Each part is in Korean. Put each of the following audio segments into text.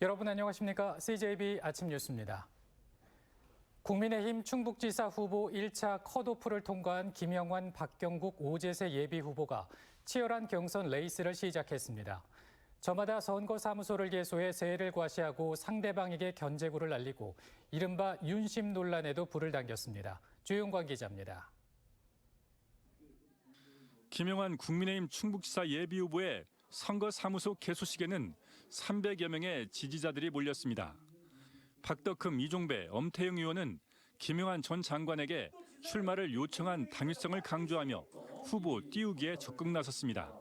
여러분 안녕하십니까? CJB 아침 뉴스입니다. 국민의힘 충북지사 후보 1차 컷오프를 통과한 김영환, 박경국, 오재세 예비후보가 치열한 경선 레이스를 시작했습니다. 저마다 선거사무소를 개소해 세를 과시하고 상대방에게 견제구를 날리고 이른바 윤심 논란에도 불을 당겼습니다. 주용관 기자입니다. 김영환 국민의힘 충북지사 예비후보의 선거사무소 개소식에는 300여 명의 지지자들이 몰렸습니다. 박덕흠, 이종배, 엄태영 의원은 김영환 전 장관에게 출마를 요청한 당위성을 강조하며 후보 띄우기에 적극 나섰습니다.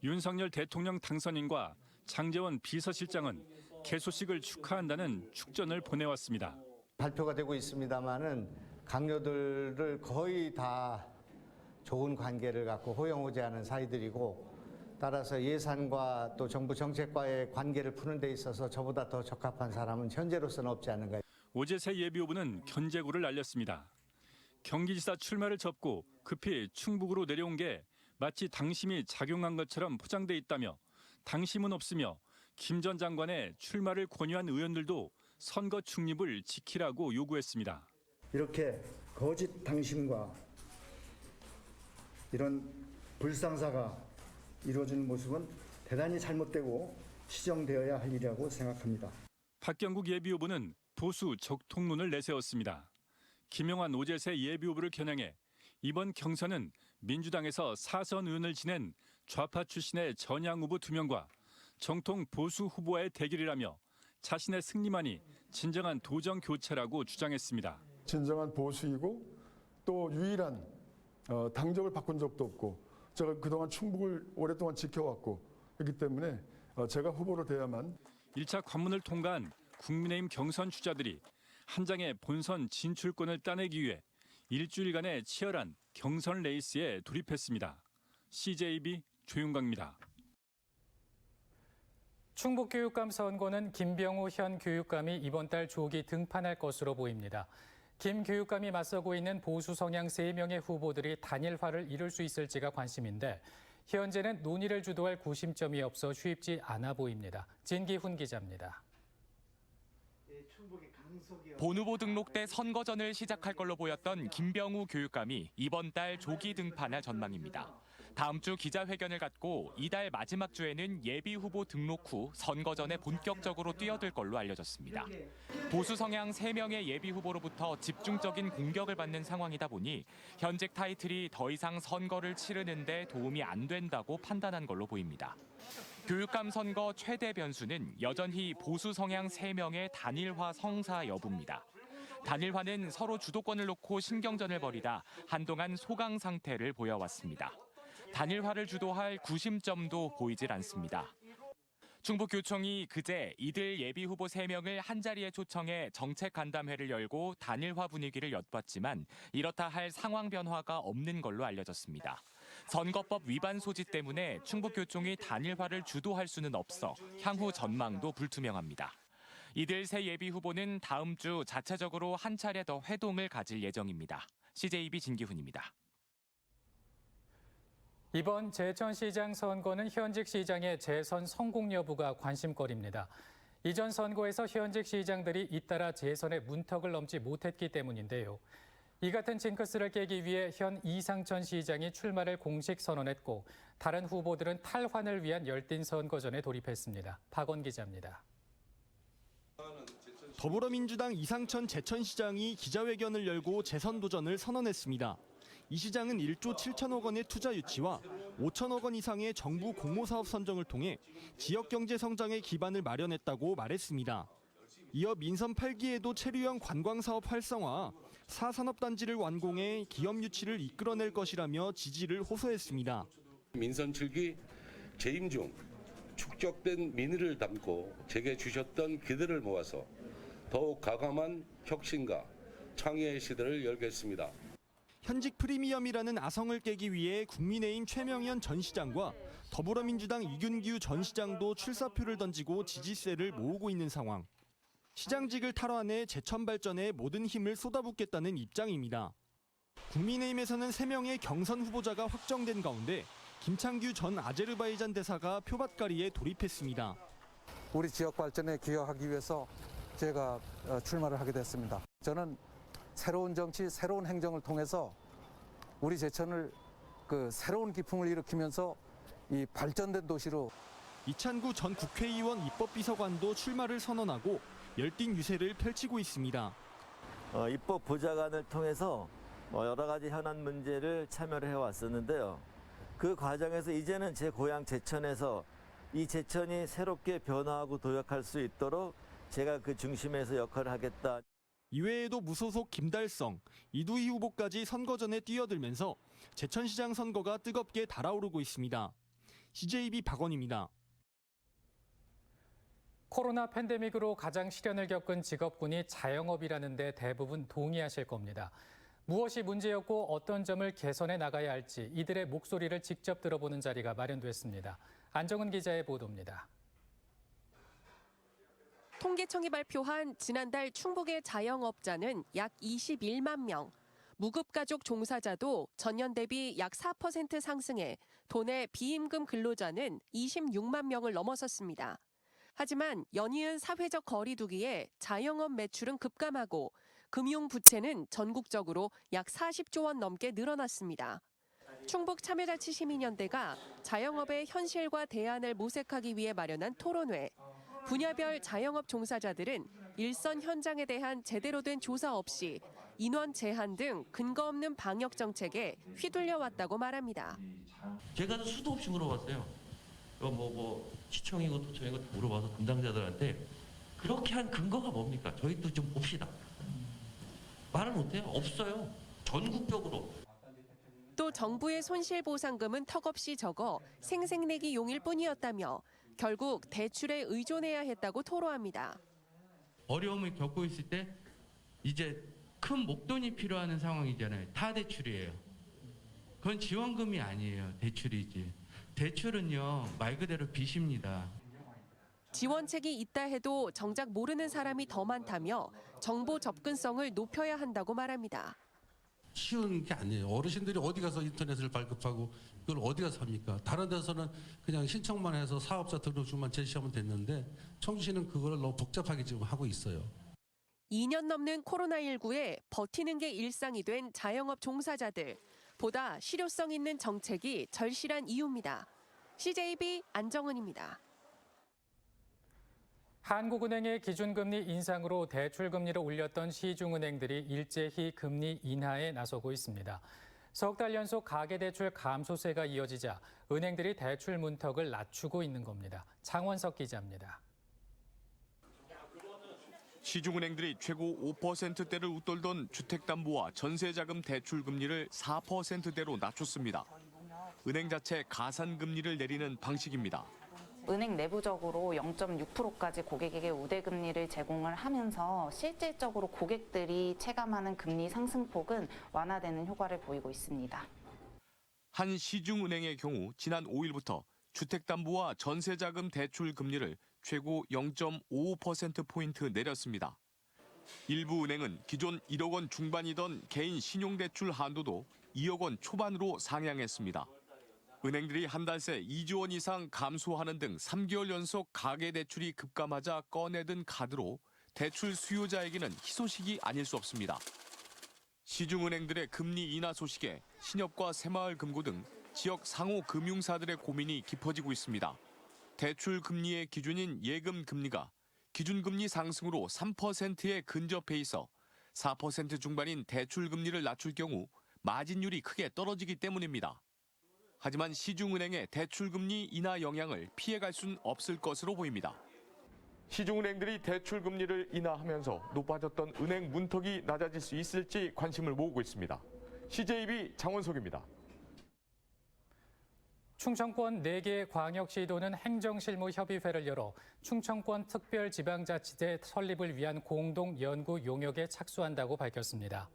윤석열 대통령 당선인과 장제원 비서실장은 개소식을 축하한다는 축전을 보내왔습니다. 발표가 되고 있습니다마는 강요들을 거의 다 좋은 관계를 갖고 호영호재하는 사이들이고 따라서 예산과 또 정부 정책과의 관계를 푸는 데 있어서 저보다 더 적합한 사람은 현재로서는 없지 않은가. 오재세 예비후보는 견제구를 날렸습니다. 경기지사 출마를 접고 급히 충북으로 내려온 게 마치 당심이 작용한 것처럼 포장돼 있다며 당심은 없으며 김 전 장관의 출마를 권유한 의원들도 선거 중립을 지키라고 요구했습니다. 이렇게 거짓 당심과 이런 불상사가 이루어지는 모습은 대단히 잘못되고 시정되어야 할 일이라고 생각합니다. 박경국 예비후보는 보수 적통론을 내세웠습니다. 김영환, 오재세 예비후보를 겨냥해 이번 경선은 민주당에서 사선 의원을 지낸 좌파 출신의 전향 후보 2명과 정통 보수 후보와의 대결이라며 자신의 승리만이 진정한 도정 교체라고 주장했습니다. 진정한 보수이고 또 유일한 당적을 바꾼 적도 없고 제가 그동안 충북을 오랫동안 지켜왔고 그렇기 때문에 제가 후보로 돼야만. 1차 관문을 통과한 국민의힘 경선 주자들이 한 장의 본선 진출권을 따내기 위해 일주일간의 치열한 경선 레이스에 돌입했습니다. CJB 조윤광입니다. 충북교육감 선거는 김병우 현 교육감이 이번 달 조기 등판할 것으로 보입니다. 김 교육감이 맞서고 있는 보수 성향 3명의 후보들이 단일화를 이룰 수 있을지가 관심인데 현재는 논의를 주도할 구심점이 없어 쉽지 않아 보입니다. 진기훈 기자입니다. 본 후보 등록 때 선거전을 시작할 걸로 보였던 김병우 교육감이 이번 달 조기 등판할 전망입니다. 다음 주 기자회견을 갖고 이달 마지막 주에는 예비 후보 등록 후 선거전에 본격적으로 뛰어들 걸로 알려졌습니다. 보수 성향 3명의 예비 후보로부터 집중적인 공격을 받는 상황이다 보니 현직 타이틀이 더 이상 선거를 치르는 데 도움이 안 된다고 판단한 걸로 보입니다. 교육감 선거 최대 변수는 여전히 보수 성향 3명의 단일화 성사 여부입니다. 단일화는 서로 주도권을 놓고 신경전을 벌이다 한동안 소강 상태를 보여왔습니다. 단일화를 주도할 구심점도 보이질 않습니다. 충북교총이 그제 이들 예비후보 3명을 한자리에 초청해 정책간담회를 열고 단일화 분위기를 엿봤지만 이렇다 할 상황 변화가 없는 걸로 알려졌습니다. 선거법 위반 소지 때문에 충북교총이 단일화를 주도할 수는 없어 향후 전망도 불투명합니다. 이들 새 예비후보는 다음 주 자체적으로 한 차례 더 회동을 가질 예정입니다. CJB 진기훈입니다. 이번 제천시장 선거는 현직 시장의 재선 성공 여부가 관심거리입니다. 이전 선거에서 현직 시장들이 잇따라 재선의 문턱을 넘지 못했기 때문인데요. 이 같은 징크스를 깨기 위해 현 이상천 시장이 출마를 공식 선언했고 다른 후보들은 탈환을 위한 열띤 선거전에 돌입했습니다. 박원 기자입니다. 더불어민주당 이상천 제천시장이 기자회견을 열고 재선 도전을 선언했습니다. 이 시장은 1조 7천억 원의 투자 유치와 5천억 원 이상의 정부 공모사업 선정을 통해 지역 경제 성장의 기반을 마련했다고 말했습니다. 이어 민선 8기에도 체류형 관광사업 활성화, 4산업단지를 완공해 기업 유치를 이끌어낼 것이라며 지지를 호소했습니다. 민선 7기 재임 중 축적된 민의를 담고 제게 주셨던 기대를 모아서 더욱 과감한 혁신과 창의의 시대를 열겠습니다. 현직 프리미엄이라는 아성을 깨기 위해 국민의힘 최명현 전 시장과 더불어민주당 이균규 전 시장도 출사표를 던지고 지지세를 모으고 있는 상황. 시장직을 탈환해 제천 발전에 모든 힘을 쏟아붓겠다는 입장입니다. 국민의힘에서는 3명의 경선 후보자가 확정된 가운데 김창규 전 아제르바이잔 대사가 표밭갈이에 돌입했습니다. 우리 지역 발전에 기여하기 위해서 제가 출마를 하게 됐습니다. 저는 새로운 정치, 새로운 행정을 통해서 우리 제천을 새로운 기풍을 일으키면서 이 발전된 도시로. 이찬구 전 국회의원 입법비서관도 출마를 선언하고 열띤 유세를 펼치고 있습니다. 입법 보좌관을 통해서 여러 가지 현안 문제를 참여를 해왔었는데요. 그 과정에서 이제는 제 고향 제천에서 이 제천이 새롭게 변화하고 도약할 수 있도록 제가 그 중심에서 역할을 하겠다. 이외에도 무소속 김달성, 이두희 후보까지 선거 전에 뛰어들면서 제천시장 선거가 뜨겁게 달아오르고 있습니다. CJB 박원입니다. 코로나 팬데믹으로 가장 시련을 겪은 직업군이 자영업이라는 데 대부분 동의하실 겁니다. 무엇이 문제였고 어떤 점을 개선해 나가야 할지 이들의 목소리를 직접 들어보는 자리가 마련됐습니다. 안정은 기자의 보도입니다. 통계청이 발표한 지난달 충북의 자영업자는 약 21만 명, 무급가족 종사자도 전년 대비 약 4% 상승해 도내 비임금 근로자는 26만 명을 넘어섰습니다. 하지만 연이은 사회적 거리두기에 자영업 매출은 급감하고 금융 부채는 전국적으로 약 40조 원 넘게 늘어났습니다. 충북 참여자치시민연대가 자영업의 현실과 대안을 모색하기 위해 마련한 토론회. 분야별 자영업 종사자들은 일선 현장에 대한 제대로 된 조사 없이 인원 제한 등 근거 없는 방역 정책에 휘둘려 왔다고 말합니다. 제가 수도 없이 물어봤어요. 시청이고 도청이고 다 물어봐서 담당자들한테 그렇게 한 근거가 뭡니까? 저희도 좀 봅시다. 말을 못해요. 없어요. 전국적으로. 또 정부의 손실보상금은 턱없이 적어 생색내기 용일 뿐이었다며 결국 대출에 의존해야 했다고 토로합니다. 어려움을 겪고 있을 때 이제 큰 목돈이 필요한 상황이잖아요. 다 대출이에요. 그건 지원금이 아니에요. 대출이지. 대출은요, 말 그대로 빚입니다. 지원책이 있다 해도 정작 모르는 사람이 더 많다며 정보 접근성을 높여야 한다고 말합니다. 쉬운 게 아니에요. 어르신들이 어디 가서 인터넷을 발급하고 그걸 어디 가서 합니까? 다른 데서는 그냥 신청만 해서 사업자 등록증만 제시하면 됐는데 청주시는 그걸 너무 복잡하게 지금 하고 있어요. 2년 넘는 코로나19에 버티는 게 일상이 된 자영업 종사자들. 보다 실효성 있는 정책이 절실한 이유입니다. CJB 안정은입니다. 한국은행의 기준금리 인상으로 대출금리를 올렸던 시중은행들이 일제히 금리 인하에 나서고 있습니다. 석 달 연속 가계대출 감소세가 이어지자 은행들이 대출 문턱을 낮추고 있는 겁니다. 장원석 기자입니다. 시중은행들이 최고 5%대를 웃돌던 주택담보와 전세자금 대출 금리를 4%대로 낮췄습니다. 은행 자체 가산금리를 내리는 방식입니다. 은행 내부적으로 0.6%까지 고객에게 우대금리를 제공을 하면서 실질적으로 고객들이 체감하는 금리 상승폭은 완화되는 효과를 보이고 있습니다. 한 시중은행의 경우 지난 5일부터 주택담보와 전세자금 대출 금리를 최고 0.55%포인트 내렸습니다. 일부 은행은 기존 1억 원 중반이던 개인 신용대출 한도도 2억 원 초반으로 상향했습니다. 은행들이 한 달 새 2조 원 이상 감소하는 등 3개월 연속 가계대출이 급감하자 꺼내든 카드로 대출 수요자에게는 희소식이 아닐 수 없습니다. 시중은행들의 금리 인하 소식에 신협과 새마을금고 등 지역 상호 금융사들의 고민이 깊어지고 있습니다. 대출 금리의 기준인 예금 금리가 기준금리 상승으로 3%에 근접해 있어 4% 중반인 대출 금리를 낮출 경우 마진율이 크게 떨어지기 때문입니다. 하지만 시중은행의 대출금리 인하 영향을 피해갈 수는 없을 것으로 보입니다. 시중은행들이 대출금리를 인하하면서 높아졌던 은행 문턱이 낮아질 수 있을지 관심을 모으고 있습니다. CJB 장원석입니다. 충청권 4개 광역시도는 행정실무협의회를 열어 충청권 특별지방자치제 설립을 위한 공동 연구 용역에 착수한다고 밝혔습니다.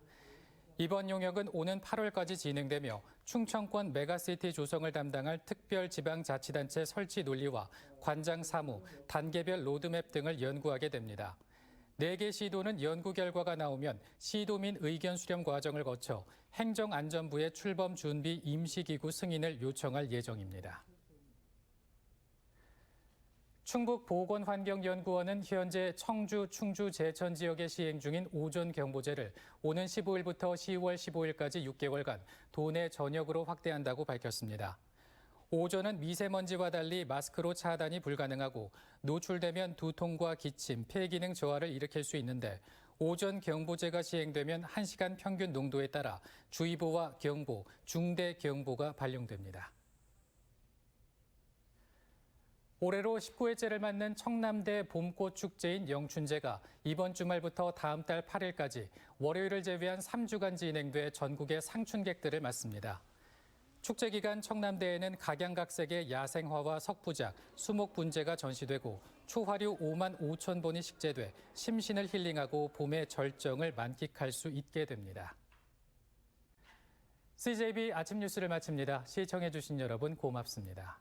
이번 용역은 오는 8월까지 진행되며 충청권 메가시티 조성을 담당할 특별지방자치단체 설치 논리와 관장 사무, 단계별 로드맵 등을 연구하게 됩니다. 4개 시도는 연구 결과가 나오면 시도민 의견 수렴 과정을 거쳐 행정안전부의 출범 준비 임시기구 승인을 요청할 예정입니다. 충북보건환경연구원은 현재 청주, 충주, 제천 지역에 시행 중인 오존 경보제를 오는 15일부터 10월 15일까지 6개월간 도내 전역으로 확대한다고 밝혔습니다. 오존은 미세먼지와 달리 마스크로 차단이 불가능하고 노출되면 두통과 기침, 폐 기능 저하를 일으킬 수 있는데 오존 경보제가 시행되면 1시간 평균 농도에 따라 주의보와 경보, 중대 경보가 발령됩니다. 올해로 19회째를 맞는 청남대 봄꽃 축제인 영춘제가 이번 주말부터 다음 달 8일까지 월요일을 제외한 3주간 진행돼 전국의 상춘객들을 맞습니다. 축제 기간 청남대에는 각양각색의 야생화와 석부작, 수목분재가 전시되고 초화류 5만 5천 본이 식재돼 심신을 힐링하고 봄의 절정을 만끽할 수 있게 됩니다. CJB 아침 뉴스를 마칩니다. 시청해주신 여러분 고맙습니다.